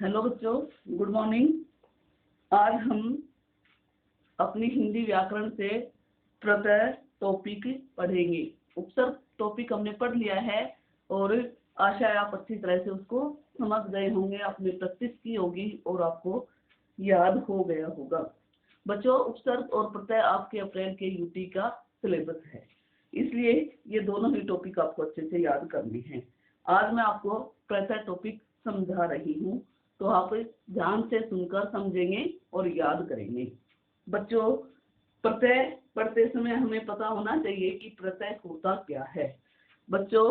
Hello बच्चों, good morning. आज हम अपनी हिंदी व्याकरण से प्रत्यय टॉपिक पढ़ेंगे। उपसर्ग टॉपिक हमने पढ़ लिया है और आशा है आप अच्छी तरह से उसको समझ गए होंगे, आपने प्रैक्टिस की होगी और आपको याद हो गया होगा। बच्चों, उपसर्ग और प्रत्यय आपके अप्रैल के यूटी का सिलेबस है, इसलिए ये दोनों ही टॉपिक आपको अच्छे से याद करने हैं। आज मैं आपको प्रत्यय टॉपिक समझा रही हूँ, तो आप ध्यान से सुनकर समझेंगे और याद करेंगे। बच्चों, प्रत्यय पढ़ते समय हमें पता होना चाहिए कि प्रत्यय होता क्या है। बच्चों,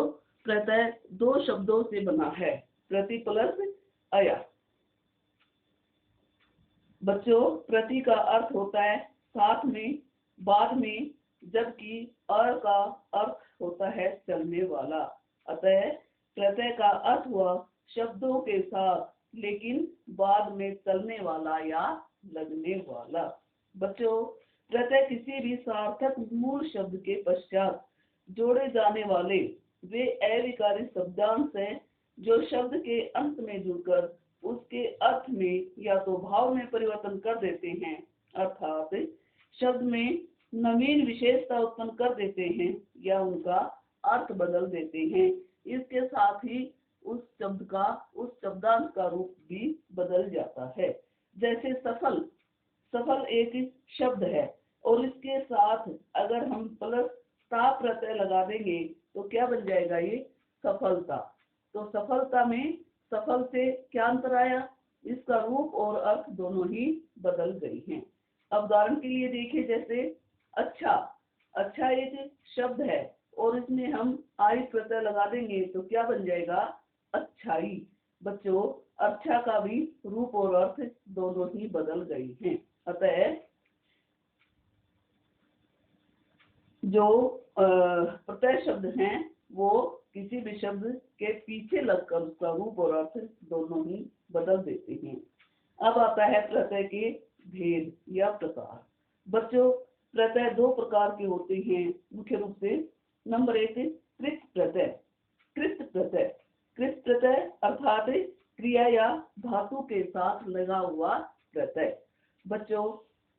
प्रत्यय दो शब्दों से बना है, प्रति प्लस अया। बच्चों, प्रति का अर्थ होता है साथ में, बाद में, जबकि अ का अर्थ होता है चलने वाला। अतः प्रत्यय का अर्थ हुआ शब्दों के साथ लेकिन बाद में चलने वाला या लगने वाला। बच्चों, प्रत्यय किसी भी सार्थक मूल शब्द के पश्चात जोड़े जाने वाले वे अविकारी शब्दांश हैं जो शब्द के अंत में जुड़कर उसके अर्थ में या तो भाव में परिवर्तन कर देते हैं, अर्थात शब्द में नवीन विशेषता उत्पन्न कर देते हैं या उनका अर्थ बदल देते हैं। इसके साथ ही उस शब्द का, उस शब्दांश का रूप भी बदल जाता है। जैसे सफल, सफल एक शब्द है और इसके साथ अगर हम प्लस ता प्रत्यय लगा देंगे तो क्या बन जाएगा, ये सफलता। तो सफलता में सफल से क्या अंतर आया, इसका रूप और अर्थ दोनों ही बदल गई हैं। अब उदाहरण के लिए देखिए, जैसे अच्छा, अच्छा एक शब्द है और इसमें हम आई प्रत्यय लगा देंगे तो क्या बन जाएगा, अच्छाई। बच्चों, अच्छा का भी रूप और अर्थ दोनों ही बदल गई हैं। अतः जो प्रत्यय शब्द हैं वो किसी भी शब्द के पीछे लगकर उसका रूप और अर्थ दोनों ही बदल देते हैं। अब आता है प्रत्यय के भेद या प्रकार। बच्चों, प्रत्यय दो प्रकार के होते हैं मुख्य रूप से। नंबर एक, कृत प्रत्यय। कृत प्रत्यय, कृत प्रत्यय अर्थात क्रिया या धातु के साथ लगा हुआ प्रत्यय। बच्चों,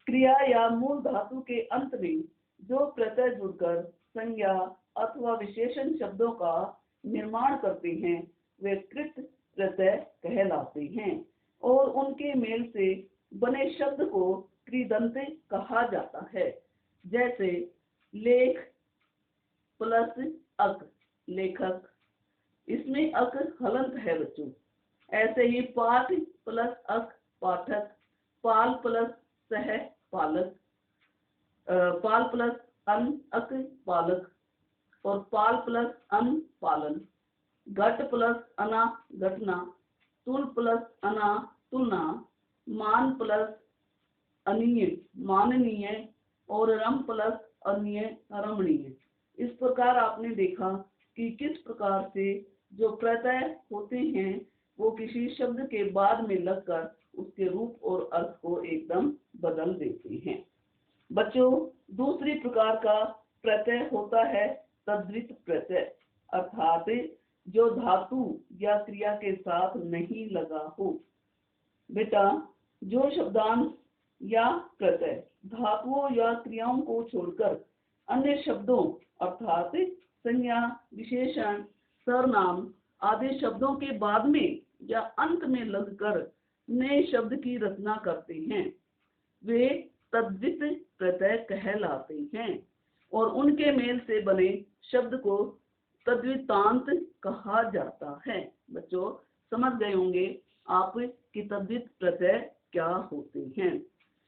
क्रिया या मूल धातु के अंत में जो प्रत्यय जुड़कर संज्ञा अथवा विशेषण शब्दों का निर्माण करते हैं वे कृत प्रत्यय कहलाते हैं और उनके मेल से बने शब्द को कृदंत कहा जाता है। जैसे लेख प्लस अक, लेखक, इसमें अक हलंत है बच्चों। ऐसे ही पाठ प्लस अक, पाठक, पाल प्लस सह, पालक, पाल प्लस अन अक, पालक, और पाल प्लस अन, पालन, घट प्लस अना, घटना, तुल प्लस अना, तुलना, मान प्लस अनीय, माननीय, और रम प्लस अन्य, रमणीय। इस प्रकार आपने देखा कि किस प्रकार से जो प्रत्यय होते हैं वो किसी शब्द के बाद में लगकर उसके रूप और अर्थ को एकदम बदल देते हैं। बच्चों, दूसरी प्रकार का प्रत्यय होता है तद्धित प्रत्यय, अर्थात जो धातु या क्रिया के साथ नहीं लगा हो। बेटा, जो शब्दांश या प्रत्यय धातुओं या क्रियाओं को छोड़कर अन्य शब्दों अर्थात संज्ञा, विशेषण, सर्वनाम आदि शब्दों के बाद में या अंत में लगकर नए शब्द की रचना करते हैं वे तद्धित प्रत्यय कहलाते हैं और उनके मेल से बने शब्द को तद्धितांत कहा जाता है। बच्चों, समझ गए होंगे आप कि तद्धित प्रत्यय क्या होते हैं।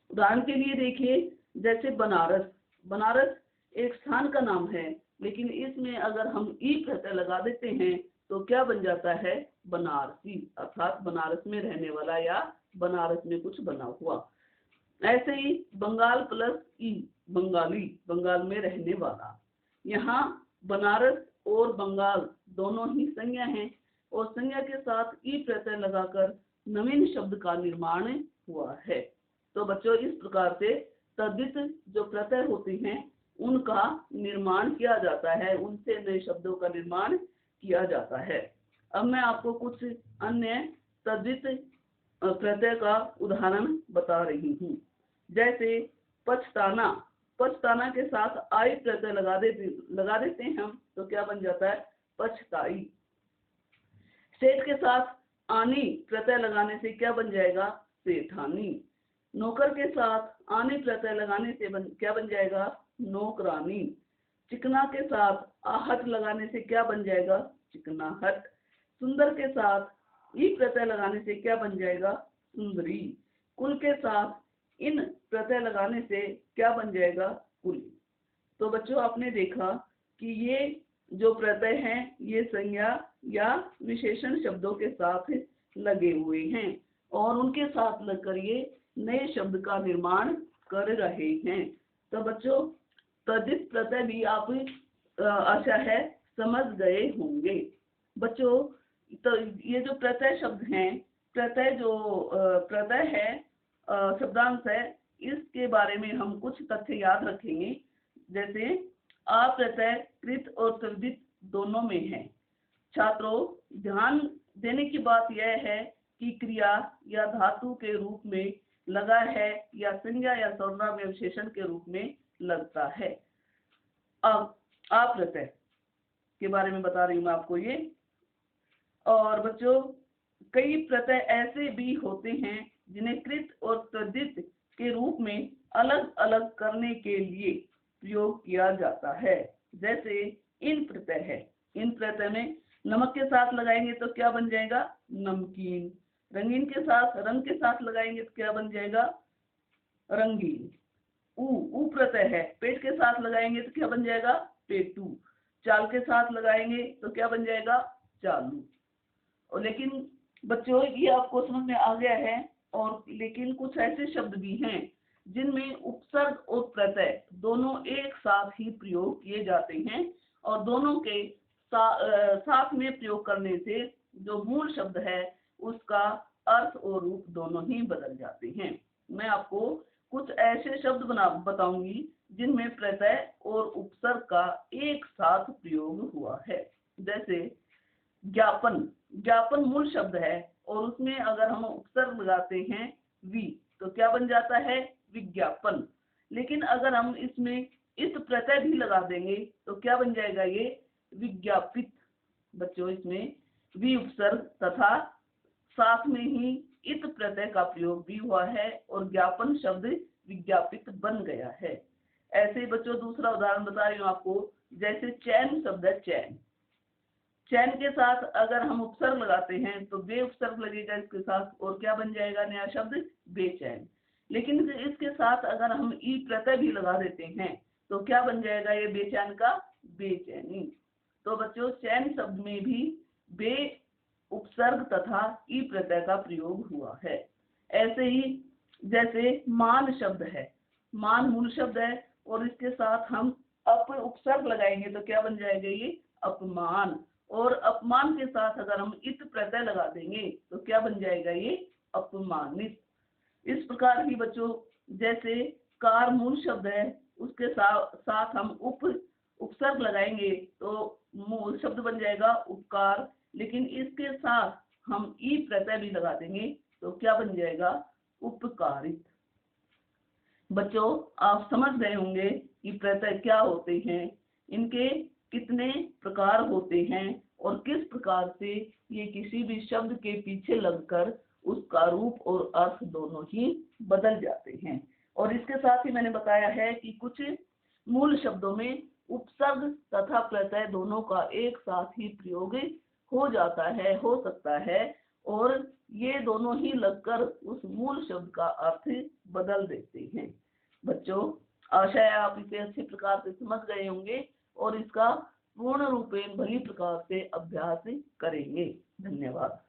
उदाहरण के लिए देखिए, जैसे बनारस, बनारस एक स्थान का नाम है लेकिन इसमें अगर हम ई प्रत्यय लगा देते हैं तो क्या बन जाता है, बनारसी, अर्थात बनारस में रहने वाला या बनारस में कुछ बना हुआ। ऐसे ही बंगाल प्लस ई, बंगाली, बंगाल में रहने वाला। यहाँ बनारस और बंगाल दोनों ही संज्ञा हैं और संज्ञा के साथ ई प्रत्यय लगाकर नवीन शब्द का निर्माण हुआ है। तो बच्चों, इस प्रकार से तद्धित जो प्रत्यय होते हैं उनका निर्माण किया जाता है, उनसे नए शब्दों का निर्माण किया जाता है। अब मैं आपको कुछ अन्य तद्धित प्रत्यय का उदाहरण बता रही हूँ। जैसे पछताना, पछताना के साथ आई प्रत्यय लगा देते हैं हम, तो क्या बन जाता है? पछताई। सेठ के साथ आनी प्रत्यय लगाने से क्या बन जाएगा? सेठानी। नौकर के साथ आनी प्रत्यय लगाने से क्या बन जाएगा? नौकरानी। चिकना के साथ आहट लगाने से क्या बन जाएगा? चिकनाहट। सुंदर के साथ ई प्रत्यय लगाने से क्या बन जाएगा? सुंदरी। कुल के साथ इन प्रत्यय लगाने से क्या बन जाएगा? कुली। तो बच्चों आपने देखा कि ये जो प्रत्यय हैं ये संज्ञा या विशेषण शब्दों के साथ लगे हुए हैं और उनके साथ लगकर ये नए शब्द का निर्माण कर रहे हैं। तो बच्चों तद्धित प्रत्यय भी आप आशा है समझ गए होंगे। बच्चों तो ये जो प्रत्यय शब्द हैं, प्रत्यय है शब्दांश है, इसके बारे में हम कुछ तथ्य याद रखेंगे। जैसे आ प्रत्यय कृत और तद्धित दोनों में है। छात्रों ध्यान देने की बात यह है कि क्रिया या धातु के रूप में लगा है या संज्ञा या सर्वनाम या विशेषण के रूप में लगता है। अब आ प्रत्यय के बारे में बता रही हूँ आपको ये। और बच्चों कई प्रत्यय ऐसे भी होते हैं जिन्हें कृत और तद्धित के रूप में अलग अलग करने के लिए प्रयोग किया जाता है। जैसे इन प्रत्यय है, इन प्रत्यय में नमक के साथ लगाएंगे तो क्या बन जाएगा? नमकीन। रंगीन के साथ रंग के साथ लगाएंगे तो क्या बन जाएगा? रंगीन। ऊ प्रत्यय है, पेट के साथ लगाएंगे तो क्या बन जाएगा? पेटू। चाल के साथ लगाएंगे तो क्या बन जाएगा? चालू। और लेकिन बच्चों ये आपको समझ में आ गया है। और लेकिन कुछ ऐसे शब्द भी हैं जिनमें उपसर्ग और प्रत्यय दोनों एक साथ ही प्रयोग किए जाते हैं और दोनों के साथ में प्रयोग करने से जो मूल शब्द है उसका अर्थ और रूप दोनों ही बदल जाते हैं। मैं आपको कुछ ऐसे शब्द बताऊंगी जिनमें प्रत्यय और उपसर्ग का एक साथ प्रयोग हुआ है। जैसे ज्ञापन, ज्ञापन मूल शब्द है और उसमें अगर हम उपसर्ग लगाते हैं वि तो क्या बन जाता है? विज्ञापन। लेकिन अगर हम इसमें इत प्रत्यय भी लगा देंगे तो क्या बन जाएगा? ये विज्ञापित। बच्चों इसमें वि उपसर्ग तथा साथ में ही इत प्रत्यय का प्रयोग भी हुआ है और ज्ञापन शब्द विज्ञापित बन गया है। ऐसे ही बच्चों दूसरा उदाहरण बता रही हूँ आपको। जैसे चैन शब्द है, चैन, चैन के साथ अगर हम उपसर्ग लगाते हैं तो बे उपसर्ग लगेगा इसके साथ और क्या बन जाएगा? नया शब्द बेचैन। लेकिन इसके साथ अगर हम ई प्रत्यय भी लगा देते हैं तो क्या बन जाएगा? ये बेचैन का बेचैनी। तो बच्चों चैन शब्द में भी बे उपसर्ग तथा ई प्रत्यय का प्रयोग हुआ है। ऐसे ही जैसे मान शब्द है, मान मूल शब्द है और इसके साथ हम अप उपसर्ग लगाएंगे तो क्या बन जाएगा? ये अपमान। और अपमान के साथ अगर हम इत प्रत्यय लगा देंगे तो क्या बन जाएगा? ये अपमानित। इस प्रकार ही बच्चों जैसे कार मूल शब्द है उसके साथ हम उपसर्ग लगाएंगे तो मूल शब्द बन जाएगा उपकार। लेकिन इसके साथ हम ई प्रत्यय भी लगा देंगे तो क्या बन जाएगा? उपकारित। बच्चों आप समझ गए होंगे कि प्रत्यय क्या होते हैं, इनके कितने प्रकार होते हैं और किस प्रकार से ये किसी भी शब्द के पीछे लगकर उसका रूप और अर्थ दोनों ही बदल जाते हैं। और इसके साथ ही मैंने बताया है कि कुछ मूल शब्दों में उपसर्ग तथा प्रत्यय दोनों का एक साथ ही प्रयोग हो सकता है और ये दोनों ही लगकर उस मूल शब्द का अर्थ बदल देते हैं। बच्चों आशा है आप इसे अच्छे प्रकार से समझ गए होंगे और इसका पूर्ण रूपेण भली प्रकार से अभ्यास करेंगे। धन्यवाद।